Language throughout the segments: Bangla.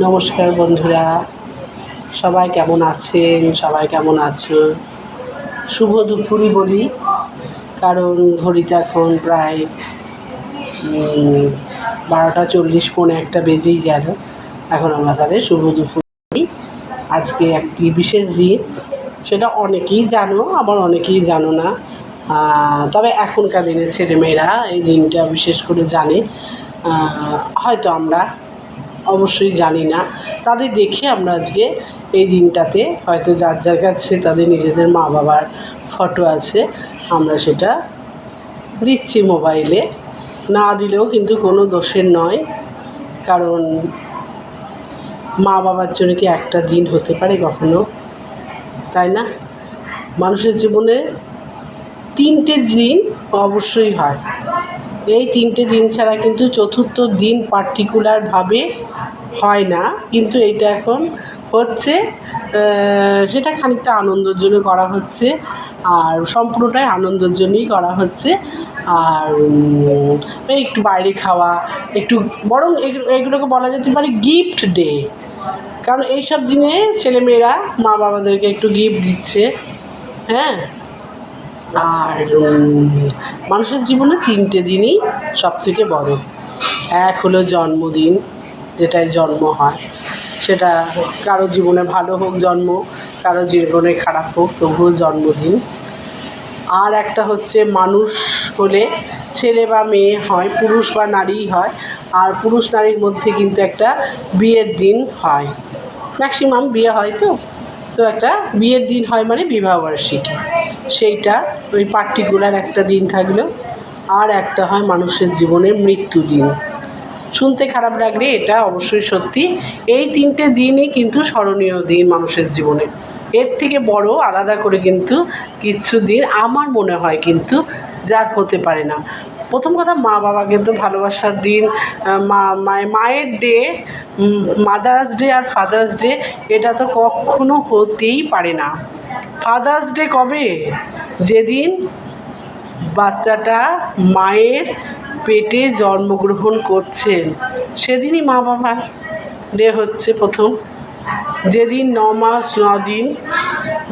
নমস্কার বন্ধুরা, সবাই কেমন আছেন? সবাই কেমন আছো? শুভ দুপুরই বলি, কারণ ঘড়িতে এখন প্রায় 12:40, পৌনে একটা বেজেই গেল। এখন আমরা তাদের শুভ দুপুর বলি। আজকে একটি বিশেষ দিন, সেটা অনেকেই জানো, আবার অনেকেই জানো না। তবে এখনকার দিনের ছেলেমেয়েরা এই দিনটা বিশেষ করে জানে, হয়তো আমরা অবশ্যই জানি না। তাদের দেখে আমরা আজকে এই দিনটাতে হয়তো যার যার কাছে তাদের নিজেদের মা বাবার ফটো আছে, আমরা সেটা দিচ্ছি মোবাইলে। না দিলেও কিন্তু কোনো দোষের নয়, কারণ মা বাবার জন্য কি একটা দিন হতে পারে কখনো? তাই না? মানুষের জীবনে 3টে দিন অবশ্যই হয়। এই 3টে দিন ছাড়া কিন্তু চতুর্থ দিন পার্টিকুলারভাবে হয় না, কিন্তু এইটা এখন হচ্ছে। সেটা খানিকটা আনন্দের জন্য করা হচ্ছে, আর সম্পূর্ণটাই আনন্দের জন্যই করা হচ্ছে। আর একটু বাইরে খাওয়া, একটু বরং এগুলোকে বলা যেতে পারে গিফট ডে, কারণ এইসব দিনে ছেলেমেয়েরা মা বাবাদেরকে একটু গিফট দিচ্ছে। হ্যাঁ, আর মানুষের জীবনে 3টে দিনই সবথেকে বড়। এক হলো জন্মদিন, যেটায় জন্ম হয়, সেটা কারো জীবনে ভালো হোক জন্ম, কারো জীবনে খারাপ হোক, তবুও জন্মদিন। আর একটা হচ্ছে মানুষ হলে ছেলে বা মেয়ে হয়, পুরুষ বা নারীই হয়। আর পুরুষ নারীর মধ্যে কিন্তু একটা বিয়ের দিন হয়, ম্যাক্সিমাম বিয়ে হয়। তো একটা বিয়ের দিন হয়, মানে বিবাহবার্ষিকী, সেইটা ওই পার্টিকুলার একটা দিন থাকলো। আর একটা হয় মানুষের জীবনের মৃত্যু দিন। শুনতে খারাপ লাগলে এটা অবশ্যই সত্যি। এই 3টে দিনই কিন্তু স্মরণীয় দিন মানুষের জীবনে। এর থেকে বড় আলাদা করে কিন্তু কিছু দিন আমার মনে হয় কিন্তু যার হতে পারে না। প্রথম কথা, মা বাবা কিন্তু ভালোবাসার দিন, মায়ের ডে, মাদার্স ডে আর ফাদার্স ডে, এটা তো কখনো হতেই পারে না। ফাদার্স ডে কবে? যেদিন বাচ্চাটা মায়ের পেটে জন্মগ্রহণ করছেন, সেদিনই মা বাবার ডে হচ্ছে প্রথম। যেদিন 9 মাস 9 দিন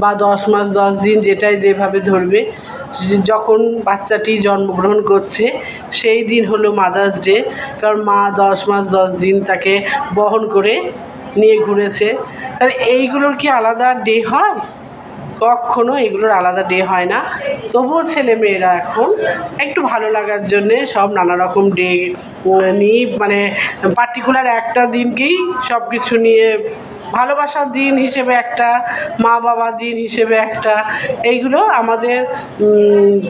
বা 10 মাস 10 দিন, যেটাই যেভাবে ধরবে, যখন বাচ্চাটি জন্মগ্রহণ করছে সেই দিন হলো মাদার্স ডে। কারণ মা 10 মাস 10 দিন তাকে বহন করে নিয়ে ঘুরেছে। তাহলে এইগুলোর কি আলাদা ডে হয়? কখনো এগুলোর আলাদা ডে হয় না। তবুও ছেলেমেয়েরা এখন একটু ভালো লাগার জন্যে সব নানা রকম ডে নিয়ে, মানে পার্টিকুলার একটা দিনকেই সব কিছু নিয়ে, ভালোবাসার দিন হিসেবে একটা, মা বাবার দিন হিসেবে একটা, এইগুলো আমাদের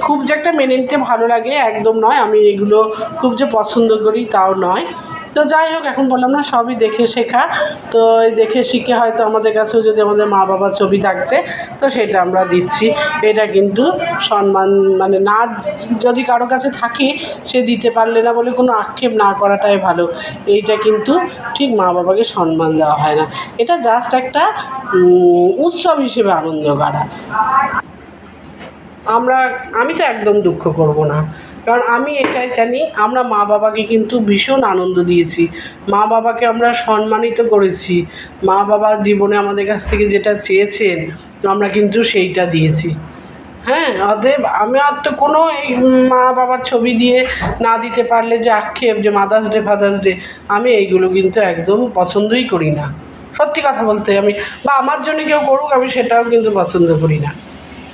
খুব যে একটা মেনে নিতে ভালো লাগে একদম নয়। আমি এগুলো খুব যে পছন্দ করি তাও নয়। তো যাই হোক, এখন বললাম না, সবই দেখে শেখা। তো এই দেখে শিখে হয়তো আমাদের কাছেও যদি আমাদের মা বাবার ছবি থাকছে, তো সেটা আমরা দিচ্ছি। এটা কিন্তু সম্মান, মানে না, যদি কারো কাছে থাকে সে দিতে পারলে না বলে কোনো আক্ষেপ না করাটাই ভালো। এইটা কিন্তু ঠিক মা বাবাকে সম্মান দেওয়া হয় না, এটা জাস্ট একটা উৎসব হিসেবে আনন্দ করা। আমি তো একদম দুঃখ করব না, কারণ আমি এটাই জানি, আমরা মা বাবাকে কিন্তু ভীষণ আনন্দ দিয়েছি, মা বাবাকে আমরা সম্মানিত করেছি। মা বাবা জীবনে আমাদের কাছ থেকে যেটা চেয়েছেন আমরা কিন্তু সেইটা দিয়েছি। হ্যাঁ, অতএব আমি আর তো কোনো এই মা বাবার ছবি দিয়ে না দিতে পারলে যে আক্ষেপ, যে মাদার্স ডে ফাদার্স ডে, আমি এইগুলো কিন্তু একদম পছন্দই করি না। সত্যি কথা বলতে, আমি বা আমার জন্য কেউ করুক, আমি সেটাও কিন্তু পছন্দ করি না।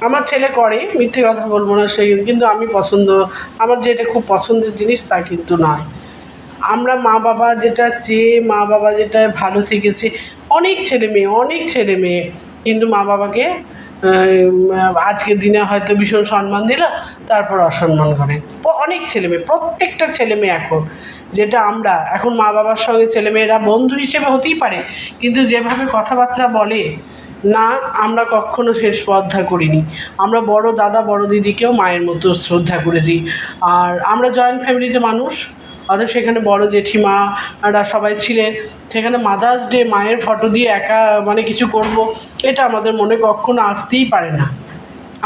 আমার ছেলে করে, মিথ্যে কথা বলবো না, সেই কিন্তু আমি আমার যে এটা খুব পছন্দের জিনিস তা কিন্তু নয়। আমরা মা বাবা যেটা চেয়ে, মা বাবা যেটা ভালো থেকেছে, অনেক ছেলে মেয়ে কিন্তু মা বাবাকে আজকের দিনে হয়তো ভীষণ সম্মান দিল, তারপর অসম্মান করে। অনেক ছেলেমেয়ে, প্রত্যেকটা ছেলেমেয়ে এখন, যেটা আমরা এখন মা বাবার সঙ্গে ছেলেমেয়েরা বন্ধু হিসেবে হতেই পারে, কিন্তু যেভাবে কথাবার্তা বলে না, আমরা কখনো সে শ্রদ্ধা করিনি। আমরা বড় দাদা বড় দিদিকেও মায়ের মতো শ্রদ্ধা করেছি। আর আমরা জয়েন্ট ফ্যামিলিতে মানুষ, অতএব সেখানে বড় জেঠিমারা সবাই ছিলেন। সেখানে মাদার্স ডে মায়ের ফটো দিয়ে একা মানে কিছু করব, এটা আমাদের মনে কখনো আসতেই পারে না।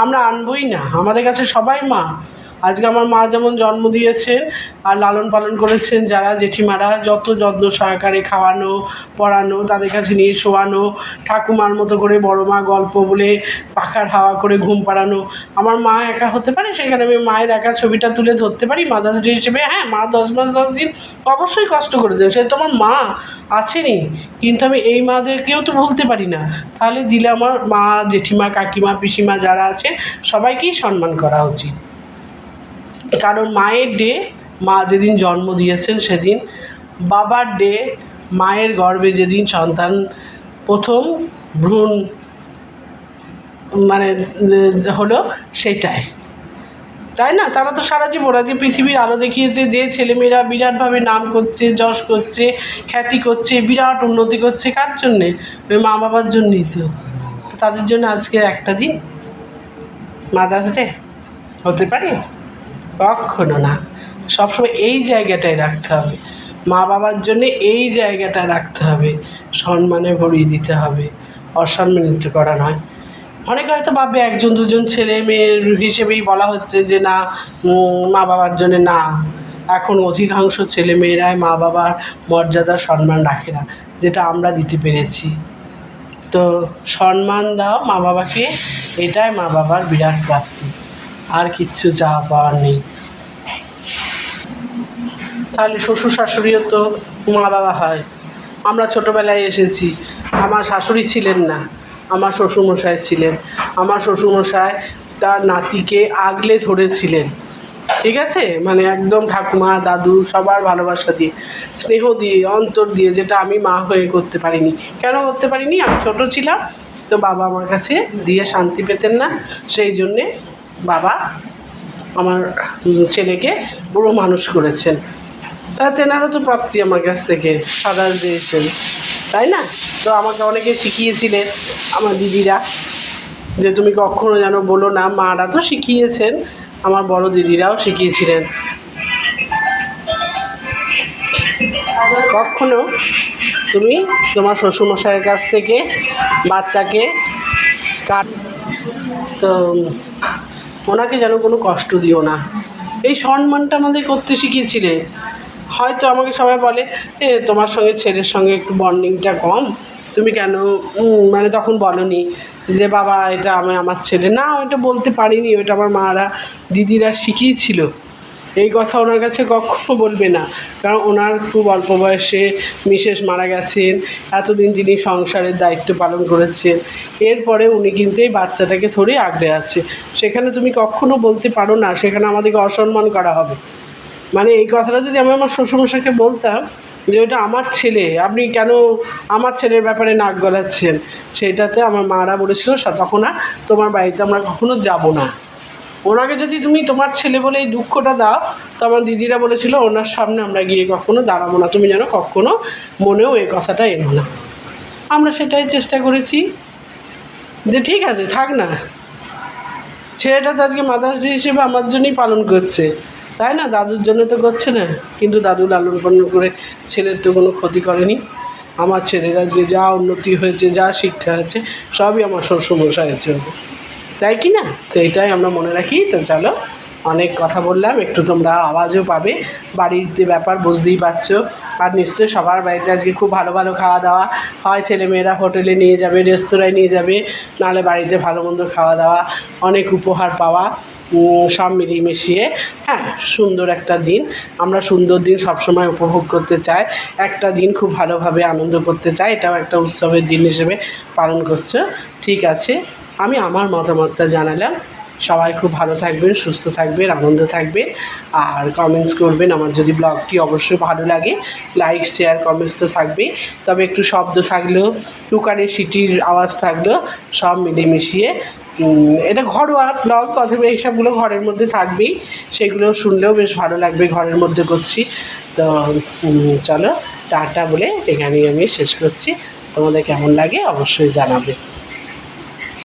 আমরা আনবই না, আমাদের কাছে সবাই মা। আজকে আমার মা যেমন জন্ম দিয়েছেন আর লালন পালন করেছেন যারা জেঠিমারা, যত যত্ন সহকারে খাওয়ানো পড়ানো, তাদের কাছে নিয়ে শোয়ানো, ঠাকুমার মতো করে বড় মা গল্প বলে পাখার হাওয়া করে ঘুম পাড়ানো, আমার মা একা হতে পারে? সেখানে আমি মায়ের একা ছবিটা তুলে ধরতে পারি মাদার্স ডে হিসেবে? হ্যাঁ, মা 10 মাস 10 দিন অবশ্যই কষ্ট করে দেবে, সে তোমার মা আছেনই, কিন্তু আমি এই মাদেরকেও তো ভুলতে পারি না। তাহলে দিলে আমার মা, জেঠিমা, কাকিমা, পিসিমা যারা আছে সবাইকেই সম্মান করা উচিত। কারণ মায়ের ডে, মা যেদিন জন্ম দিয়েছেন সেদিন, বাবার ডে, মায়ের গর্ভে যেদিন সন্তান প্রথম ভ্রূণ মানে হলো সেটাই, তাই না? তারা তো সারা জীবন আজকে পৃথিবীর আলো দেখিয়েছে, যে ছেলেমেয়েরা বিরাটভাবে নাম করছে, যশ করছে, খ্যাতি করছে, বিরাট উন্নতি করছে, কার জন্যে? ওই মা বাবার জন্যই তো। তো তাদের জন্য আজকে একটা দিন মাদার্স ডে হতে পারে? কখনো না। সবসময় এই জায়গাটায় রাখতে হবে, মা বাবার জন্যে এই জায়গাটা রাখতে হবে, সম্মানে ভরিয়ে দিতে হবে, অসম্মানিত করা নয়। অনেকে হয়তো ভাববে একজন দুজন ছেলে মেয়ের হিসেবেই বলা হচ্ছে যে না, মা বাবার জন্যে না। এখন অধিকাংশ ছেলে মেয়েরাই মা বাবার মর্যাদা সম্মান রাখে না, যেটা আমরা দিতে পেরেছি। তো সম্মান দাও মা বাবাকে, এটাই মা বাবার বিরাট প্রাপ্তি, আর কিচ্ছু চাওয়া পাওয়ার নেই। তাহলে শ্বশুর শাশুড়িও তো মা বাবা হয়। আমরা ছোটোবেলায় এসেছি, আমার শাশুড়ি ছিলেন না, আমার শ্বশুরমশাই ছিলেন। আমার শ্বশুরমশাই তার নাতিকে আগলে ধরেছিলেন, ঠিক আছে? মানে একদম ঠাকুমা, দাদু সবার ভালোবাসা দিয়ে, স্নেহ দিয়ে, অন্তর দিয়ে, যেটা আমি মা হয়ে করতে পারিনি। কেন করতে পারিনি? আমি ছোটো ছিলাম, তো বাবা আমার কাছে দিয়ে শান্তি পেতেন না, সেই জন্যে বাবা আমার ছেলেকে বড় মানুষ করেছেন। তা তেনারও তো প্রাপ্তি আমার কাছ থেকে ফাদার্স ডে এসেছেন, তাই না? তো আমাকে অনেকে শিখিয়েছিলেন আমার দিদিরা, যে তুমি কখনো যেন বলো না, মারা তো শিখিয়েছেন, আমার বড় দিদিরাও শিখিয়েছিলেন, কখনো তুমি তোমার শ্বশুরমশাইয়ের কাছ থেকে বাচ্চাকে তো ওনাকে যেন কোনো কষ্ট দিও না। এই সম্মানটা আমাদের করতে শিখিয়েছিলে। হয়তো আমাকে সবাই বলে তোমার সঙ্গে ছেলের সঙ্গে একটু বন্ডিংটা কম, তুমি কেন মানে তখন বলনি যে বাবা এটা আমার ছেলে না? ওইটা বলতে পারিনি, ওইটা আমার মারা দিদিরা শিখিয়েছিল। এই কথা ওনার কাছে কখনো বলবে না, কারণ ওনার খুব অল্প বয়সে মিসেস মারা গেছেন, এতদিন তিনি সংসারের দায়িত্ব পালন করেছেন, এরপরে উনি কিন্তু এই বাচ্চাটাকে ধরে আগলে আছে। সেখানে তুমি কখনো বলতে পারো না, সেখানে আমাদেরকে অসম্মান করা হবে। মানে এই কথাটা যদি আমি আমার শ্বশুরমশাইকে বলতাম যে ওটা আমার ছেলে, আপনি কেন আমার ছেলের ব্যাপারে নাক গলাচ্ছেন, সেটাতে আমার মারা বলেছিল তখন আর তোমার বাড়িতে আমরা কখনো যাব না। ওনাকে যদি তুমি তোমার ছেলে বলে এই দুঃখটা দাও, তো আমার দিদিরা বলেছিল ওনার সামনে আমরা গিয়ে কখনো দাঁড়াবো না, তুমি যেন কখনো মনেও এই কথাটা এনো না। আমরা সেটাই চেষ্টা করেছি যে ঠিক আছে থাক না, ছেলেটা তো আজকে মাদার্স ডে হিসেবে আমার জন্যই পালন করছে, তাই না? দাদুর জন্য তো করছে না, কিন্তু দাদু লালন পালন করে ছেলের তো কোনো ক্ষতি করেনি। আমার ছেলের আজকে যা উন্নতি হয়েছে, যা শিক্ষা হয়েছে, সবই আমার শ্বশুরমশাইয়ের জন্য, তাই কি না? তো এটাই আমরা মনে রাখি। তো চলো, অনেক কথা বললাম, একটু তোমরা আওয়াজও পাবে, বাড়িতে ব্যাপার বুঝতেই পারছো। আর নিশ্চয়ই সবার বাড়িতে আজকে খুব ভালো ভালো খাওয়া দাওয়া হয়, ছেলেমেয়েরা হোটেলে নিয়ে যাবে, রেস্তোরাঁয় নিয়ে যাবে, নাহলে বাড়িতে ভালো মন্দ খাওয়া দাওয়া, অনেক উপহার পাওয়া, সব মিলিয়ে মিশিয়ে হ্যাঁ সুন্দর একটা দিন। আমরা সুন্দর দিন সবসময় উপভোগ করতে চাই, একটা দিন খুব ভালোভাবে আনন্দ করতে চাই, এটাও একটা উৎসবের দিন হিসেবে পালন করছো, ঠিক আছে? আমি আমার মতামতটা জানালাম। সবাই খুব ভালো থাকবেন, সুস্থ থাকবেন, আনন্দ থাকবেন, আর কমেন্টস করবেন। আমার যদি ব্লগটি অবশ্যই ভালো লাগে, লাইক শেয়ার কমেন্টস তো থাকবেই, তবে একটু শব্দ থাকলেও, টুকারের সিটির আওয়াজ থাকলেও, সব মিলিয়ে মিশিয়ে এটা ঘরোয়া ব্লগ, অথবা এইসবগুলো ঘরের মধ্যে থাকবেই, সেগুলো শুনলেও বেশ ভালো লাগবে, ঘরের মধ্যে করছি। তো চলো টাটা বলে এখানেই আমি শেষ করছি। তোমাদের কেমন লাগে অবশ্যই জানাবে।